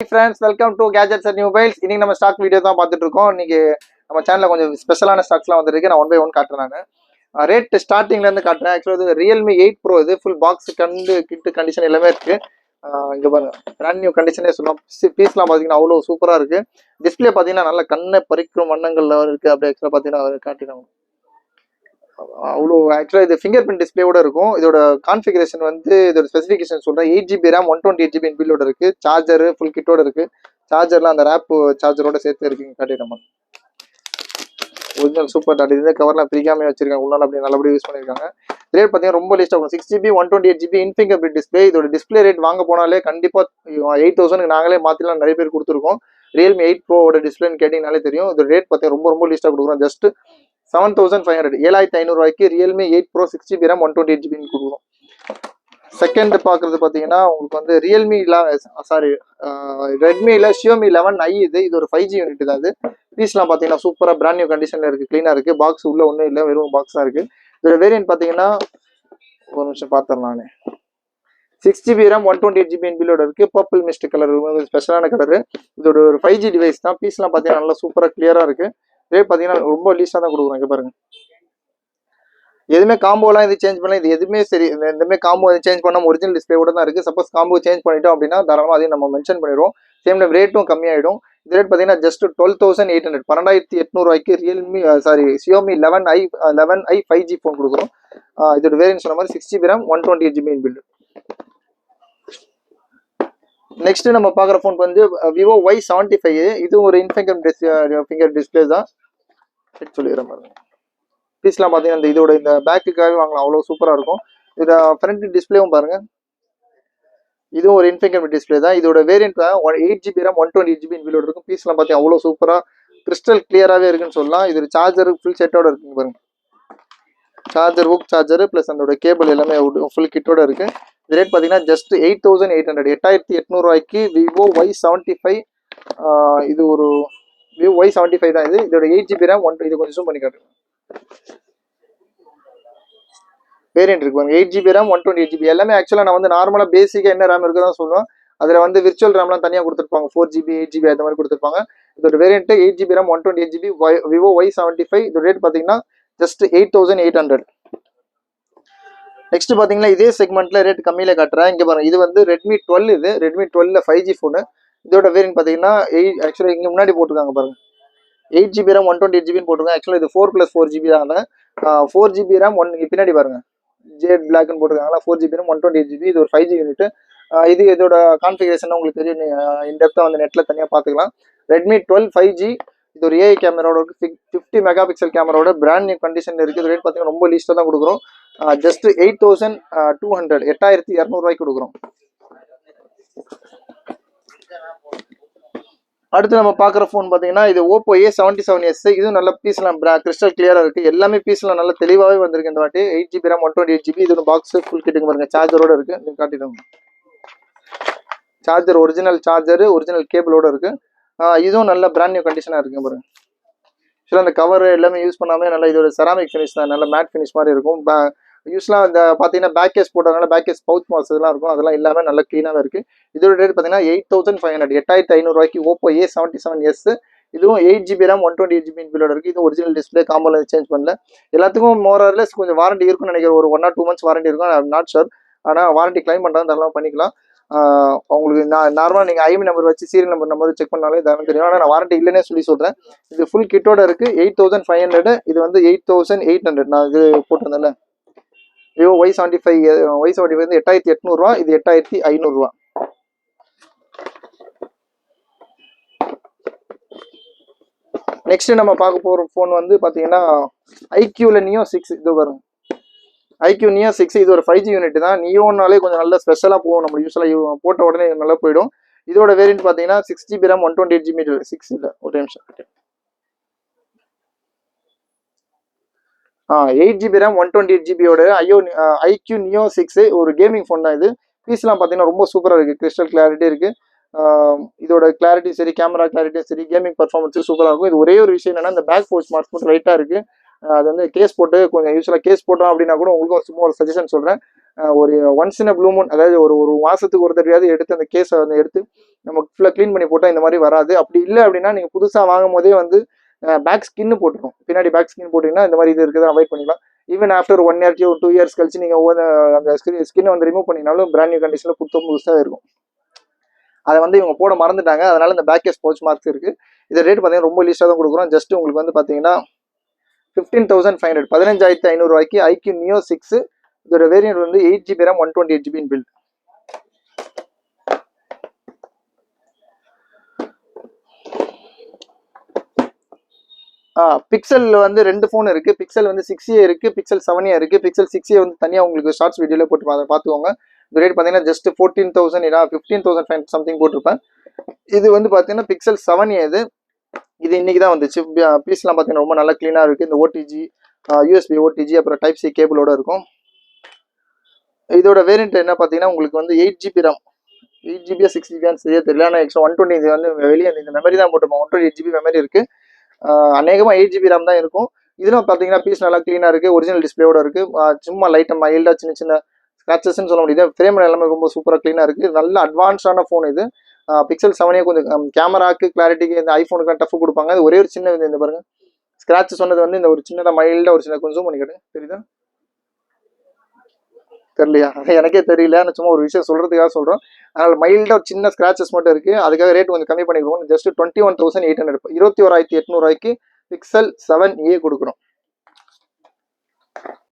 Friends, welcome to gadgets and mobiles. இன்னைக்கு நம்ம stock video தான் பார்த்துட்டு இருக்கோம். இன்னைக்கு நம்ம சேனலில் கொஞ்சம் ஸ்பெஷலான ஸ்டாக்ஸ்லாம் வந்திருக்கு. நான் 1 by 1 காட்டுறேன். நான் ரேட் ஸ்டார்டிங்லேருந்து காட்டுறேன். ஆக்சுவலாக இது ரியல்மி 8 ப்ரோ. இது ஃபுல் பாக்ஸ் கிட்டு கண்டிஷன் எல்லாமே இருக்கு. இங்கே பாருங்க, பிராண்ட் நியூ கண்டிஷனே சொல்லலாம். பீஸ்லாம் பார்த்தீங்கன்னா அவ்வளோ சூப்பராக இருக்கு. டிஸ்பிளே பார்த்தீங்கன்னா நல்ல கண்ணை பறிக்கும் வண்ணங்கள்ல இருக்கு. அப்படியே ஆக்சுவலாக பார்த்தீங்கன்னா காட்டினாங்க அவ்வளோ. ஆக்சுவலாக இது ஃபிங்கர் பிரிண்ட் டிஸ்பிளேயோட இருக்கும். இதோட கான்ஃபிகரேஷன் வந்து இதோட ஸ்பெசிஃபிகேஷன் சொல்கிறேன். 8GB ரேம் 128GB இன்பில்டோட இருக்கு. சார்ஜர் ஃபுல் கிட்டோட இருக்கு. சார்ஜர்லாம் அந்த ரேப் சார்ஜரோட சேர்த்து இருக்குங்க. காட்டிடுறோம். Original super dot. இதே கவர்லாம் பிரிக்காம வச்சிருக்காங்க. உள்ளால அப்படி நல்லபடியாக யூஸ் பண்ணியிருக்காங்க. ரேட் பார்த்தீங்கன்னா ரொம்ப லிஸ்ட் ஆகும். 6GB 128GB in finger print display. இதோட டிஸ்பிளே ரேட் வாங்க போனாலே கண்டிப்பாக 8000 நாங்களே மாற்றிலாம் நிறைய பேர் கொடுத்துருக்கோம். ரியல்மி 8 ப்ரோவோட டிஸ்பிளேன்னு கேட்டிங்கனாலே தெரியும். இதோட ரேட் பார்த்தீங்கன்னா ரொம்ப லிஸ்ட்டாக கொடுக்குறோம். Just 7500 7500 Realme 8 bro 6GB RAM 128GB கொடுக்குறோம். செகண்ட் பார்க்குறது பார்த்தீங்கன்னா உங்களுக்கு வந்து ரெட்மியில் Xiaomi 11i. இது ஒரு 5G யூனிட் தான். இது பீஸ்லாம் பார்த்தீங்கன்னா சூப்பராக பிராண்ட் நியூ கண்டிஷனில் இருக்குது. க்ளீனாக இருக்குது. பாக்ஸ் உள்ள ஒன்றும் இல்லை, வெறும் பாக்ஸாக இருக்குது. இதோட வேரியன்ட் பார்த்தீங்கன்னா ஒரு நிமிஷம் பார்த்துறேன் நான். 6GB ரேம் 128GB இன்பில்டோட இருக்குது. பர்பிள் மிஸ்ட் கலர், ஸ்பெஷலான கலரு. இதோட ஒரு 5G டிவைஸ் தான். பீஸ்லாம் பார்த்தீங்கன்னா நல்லா சூப்பராக கிளியராக இருக்குது. ரேட் பார்த்தீங்கன்னா ரொம்ப லீஸ்டாக தான் கொடுக்குறோம். இங்கே பாருங்க, எதுவுமே காம்போலாம் இது சேஞ்ச் பண்ணலாம். இது எதுவுமே சரி, எதுவுமே காம்போ சேஞ்ச் பண்ணாமல் ஒரிஜினல் டிஸ்பிளேவோட தான் இருக்குது. சப்போஸ் காம்போ சேஞ்ச் பண்ணிட்டோம் அப்படின்னா தாராளமாக அதையும் நம்ம மென்ஷன் பண்ணிடுவோம். சேம் டைம் ரேட்டும் கம்மியாயிடும். இது ரேட் பார்த்தீங்கன்னா just 12800 12800 Realme Xiaomi 11i 5G phone கொடுக்குறோம். இதோட வேரியன்ட் சொன்ன மாதிரி 6GB RAM 128GB inbuilt. Next நம்ம பார்க்குற ஃபோன் வந்து Vivo Y75. இது ஒரு ஃபிங்கர் டிஸ்பிளே தான். சொல்லிடுறேன் பாருங்க. பீஸ்லாம் பார்த்தீங்கன்னா இந்த இதோட இந்த பேக்குக்காகவே வாங்கலாம். அவ்வளோ சூப்பராக இருக்கும். இதோட ஃப்ரண்ட் டிஸ்பிளேவும் பாருங்க. இதுவும் ஒரு இன்ஃபிங்கர் டிஸ்பிளே தான். இதோட variant 8GB RAM 128GB inbuilt இருக்கும். பீஸ்லாம் பார்த்தீங்கன்னா அவ்வளோ சூப்பராக கிறிஸ்டல் கிளியராகவே இருக்குன்னு சொல்லலாம். இது சார்ஜர் ஃபுல் செட்டோட இருக்குங்க பாருங்க. சார்ஜர் ஹூக் சார்ஜர் ப்ளஸ் அதோட கேபிள் எல்லாமே ஃபுல் கிட்டோட இருக்கு. இது ரேட் பார்த்தீங்கன்னா ஜஸ்ட் 8800 8800 Vivo Y75. இது ஒரு Vivo Y75 தான். இதோட 8GB ரேம் இது கொஞ்சம் ஜூம் பண்ணி காட்டுங்க. வேரியன்ட் இருக்கு பாருங்க. 8GB ரேம் 128GB எல்லாமே. ஆக்சுவலாக நான் வந்து நார்மலாக பேசிக்காக என்ன ரேம் இருக்குதான் சொல்லுவேன். அதில் வந்து விர்ச்சுவல் ரேம்லாம் தனியாக கொடுத்துருப்பாங்க. 4GB 8GB அந்த மாதிரி கொடுத்துருப்பாங்க. இதோட variant 8GB RAM 128GB Vivo Y75. இதோட ரேட் பார்த்தீங்கன்னா ஜஸ்ட் 8800. நெக்ஸ்ட் பார்த்தீங்கன்னா இதே செக்மெண்ட்ல ரேட் கம்மியில காட்டுறேன். இங்கே பாருங்க, இது வந்து Redmi 12. இது Redmi 12 5G ஃபோனு. இதோட வேரியன்ட் பார்த்தீங்கன்னா ஆக்சுவலாக இங்கே முன்னாடி போட்டிருக்காங்க பாருங்க. 8GB ரேம் 128GB போட்டிருக்காங்க. ஆக்சுவலாக இது 4+4GB தான். 4GB ரேம் பின்னாடி பாருங்க, ஜேட் பிளாக்னு போட்டிருக்காங்களா. 4GB RAM 128GB. இது ஒரு 5G யூனிட். இது இதோட கான்ஃபிகரேஷன் உங்களுக்கு தெரியும். இன்டெப்த்தாக வந்து நெட்டில் தனியாக பார்த்துக்கலாம். Redmi 12 5G. இது ஒரு AI கேமராவோட 50 மெகாபிக்சல் கேமராவோட பிராண்ட் நியூ கண்டிஷன் இருக்குது. ரேட் பார்த்தீங்கன்னா ரொம்ப லீஸ்ட்டாக தான் கொடுக்குறோம். ஜஸ்ட் 8200 8200 கொடுக்குறோம். அடுத்து நம்ம பார்க்குற ஃபோன் பார்த்தீங்கன்னா இது Oppo A77s. இதுவும் நல்ல பீஸ்லாம் கிறிஸ்டல் கிளியராக இருக்குது. எல்லாமே பீஸ்லாம் நல்லா தெளிவாகவே வந்திருக்கு இந்த வாட்டி. 8GB RAM 128GB. இது பாக்ஸ் ஃபுல் கிட்டுங்க பாருங்க. சார்ஜரோட இருக்குது. நீங்கள் காட்டிடுங்க. சார்ஜர் ஒரிஜினல் சார்ஜர், ஒரிஜினல் கேபிளோட இருக்குது. இதுவும் நல்ல பிராண்ட் நியூ கண்டிஷனாக இருக்குங்க பாருங்க. ஆக்சுவலாக அந்த கவர் எல்லாமே யூஸ் பண்ணாமல் நல்லா இதோட செராமிக் ஃபினிஷ் தான். நல்ல மேட் ஃபினிஷ் மாதிரி இருக்கும். யூஸ்லாம் இந்த பார்த்தீங்கன்னா பேக் கேஸ் போட்டதுனால பேக் கேஸ் பவுச் மாஸ் இதெல்லாம் இருக்கும். அதெல்லாம் எல்லாமே நல்லா க்ளீனாகவே இருக்குது. இதோட ரேட் பார்த்தீங்கன்னா 8500 8500 Oppo A77s. இதுவும் 8GB ரேம் 128GB இன்பில்டோட இருக்குது. இது ஒரிஜினல் டிஸ்பிளே, காம்போல சேஞ்ச் பண்ணல. எல்லாத்துக்கும் மோரர்லெஸ் கொஞ்சம் வாரண்டி இருக்குன்னு நினைக்கிறேன். ஒரு 1 or 2 months வாரண்டி இருக்கும். I not sure. ஆனால் வாரண்டி கிளைம் பண்ணுறாங்க, அதெல்லாம் பண்ணிக்கலாம். உங்களுக்கு நார்மலாக நீங்கள் ஐஎம்இ நம்பர் வச்சு சீரியல் நம்பர் செக் பண்ணாலே இதெல்லாம் தெரியும். ஆனால் நான் வாரண்டி இல்லைன்னே சொல்கிறேன். இது ஃபுல் கிட்டோட இருக்குது. 8500. இது வந்து 8800. நான் இது போட்டிருந்தேன்ல Vivo Y75 வந்து 8800. இது 8500. நெக்ஸ்ட் நம்ம பார்க்க போகிற ஃபோன் வந்து பார்த்தீங்கன்னா iQல Neo 6. இது வரும் iQ Neo 6. இது ஒரு 5G யூனிட் தான். நியோனாலே கொஞ்சம் நல்லா ஸ்பெஷலாக போகும். நம்ம யூஸ்வலாக போட்ட உடனே நல்லா போயிடும். இதோட வேரியன்ட் பார்த்தீங்கன்னா 6GB ரேம் 128GB 6 இல்லை ஒரு நிமிஷம் 8GB ரேம் 128GBயோட iQ Neo 6 ஒரு கேமிங் ஃபோன் தான். இது பீஸ்லாம் பார்த்தீங்கன்னா ரொம்ப சூப்பராக இருக்குது. கிறிஸ்டல் கிளாரிட்டி இருக்குது. இதோட கிளாரிட்டி சரி, கேமரா கிளாரிட்டியும் சரி, கேமிங் பர்ஃபார்மன்ஸும் சூப்பராக இருக்கும். இது ஒரே ஒரு விஷயம் என்னன்னா, இந்த பேக் போர்ட் ஸ்மார்ட் ஃபோன் லைட்டாக இருக்குது. அது வந்து கேஸ் போட்டு கொஞ்சம் யூஸ்வலாக கேஸ் போட்டோம் அப்படின்னா கூட உங்களுக்கு சும்மா ஒரு சஜஷன் சொல்கிறேன். ஒரு ஒன்ஸ் இன் ப்ளூ மூன், அதாவது ஒரு ஒரு மாதத்துக்கு ஒரு தடவையாவது எடுத்து அந்த கேஸை வந்து எடுத்து நம்ம ஃபுல்லாக க்ளீன் பண்ணி போட்டால் இந்த மாதிரி வராது. அப்படி இல்லை அப்படின்னா நீங்கள் புதுசாக வாங்கும் போதே வந்து பேக் ஸ்கின்னு போட்டுரும். பின்னாடி பேக் ஸ்கின் போட்டிங்கன்னா இந்த மாதிரி இது இருக்குது அவாய்ட் பண்ணிக்கலாம். ஈவன் ஆஃப்டர் 1 இயர் 2 இயர்ஸ் கழிச்சு நீங்கள் அந்த ஸ்கின்னை வந்து ரிமூவ் பண்ணினாலும் பிராண்ட் நியூ கண்டிஷனில் புதுசாக இருக்கும். அதை வந்து இவங்க போட மறந்துட்டாங்க. அதனால இந்த பேக் கேஸ் பவுச் மார்க்ஸ் இருக்குது. இது ரேட் பார்த்தீங்கன்னா ரொம்ப லீஸ்ட்டாக தான் கொடுக்குறோம். ஜஸ்ட் உங்களுக்கு வந்து பார்த்தீங்கன்னா 15,500 15,500 ரூபாய்க்கு ஐக்யூ நியோ 6. இதோட வேரியன்ட் வந்து 8GB RAM 128GB build. Pixel வந்து 2 ஃபோன் இருக்கு. பிக்சல் வந்து 6A இருக்கு, பிக்சல் 7A இருக்கு. பிக்சல் 6A வந்து தனியாக உங்களுக்கு ஷார்ட்ஸ் வீடியோல போட்டு பார்த்துக்கோங்க. இந்த ரேட் பார்த்தீங்கன்னா ஜஸ்ட் 14,000 இல்லா 15,500 சம்திங் போட்டிருப்பேன். இது வந்து பார்த்தீங்கன்னா பிக்சல் 7A இது இன்னைக்கு தான் வந்துச்சு. பீஸ்லாம் பார்த்தீங்கன்னா ரொம்ப நல்லா க்ளீனாக இருக்குது. இந்த ஓடிஜி யூஎஸ்பி ஓடிஜி அப்புறம் டைப் சி கேபிளோட இருக்கும். இதோட வேரியன்ட் என்ன பார்த்தீங்கன்னா உங்களுக்கு வந்து 8GB RAM 8GB 6GB சரியா தெரியல. ஆனால் எக்ஸ்ட்ரா 120 இது வந்து வெளியே இந்த மெமரி தான் போட்டுருப்போம். 128GB மெமரி இருக்குது. அநேகமாக 8GB RAM தான் இருக்கும். இதெல்லாம் பார்த்தீங்கன்னா பீஸ் நல்லா க்ளீனாக இருக்குது. ஒரிஜினல் டிஸ்பிளேயோட இருக்குது. சும்மா லைட்டாக மைல்டாக சின்ன சின்ன ஸ்க்ராச்சஸ்ன்னு சொல்ல முடியாது. ஃப்ரேம் எல்லாமே ரொம்ப சூப்பராக க்ளீனாக இருக்குது. நல்ல அட்வான்ஸான ஃபோன் இது. பிக்சல் 7A கொஞ்சம் கேமராக்கு கிளாரிட்டிக்கு இந்த ஐஃபோனுக்குலாம் டஃப் கொடுப்பாங்க. அது ஒரே ஒரு சின்ன இந்த பாருங்க ஸ்க்ராட்ச் சொன்னது வந்து இந்த ஒரு சின்னதாக மைல்டாக ஒரு சின்ன கொஞ்சம் பண்ணிக்கிட்டேன். தெரியுதா தெரியலையா? எனக்கே தெரியல. நான் சும்மா ஒரு விஷயம் சொல்கிறதுக்காக சொல்கிறோம். அதனால் மைல்டாக ஒரு சின்ன ஸ்க்ராச்சஸ் மட்டும் இருக்குது. அதுக்காக ரேட் கொஞ்சம் கம்மி பண்ணிக்கிறோம். ஜஸ்ட் 21,800 21,800 ரூபாய்க்கு பிக்சல் 7A கொடுக்குறோம்.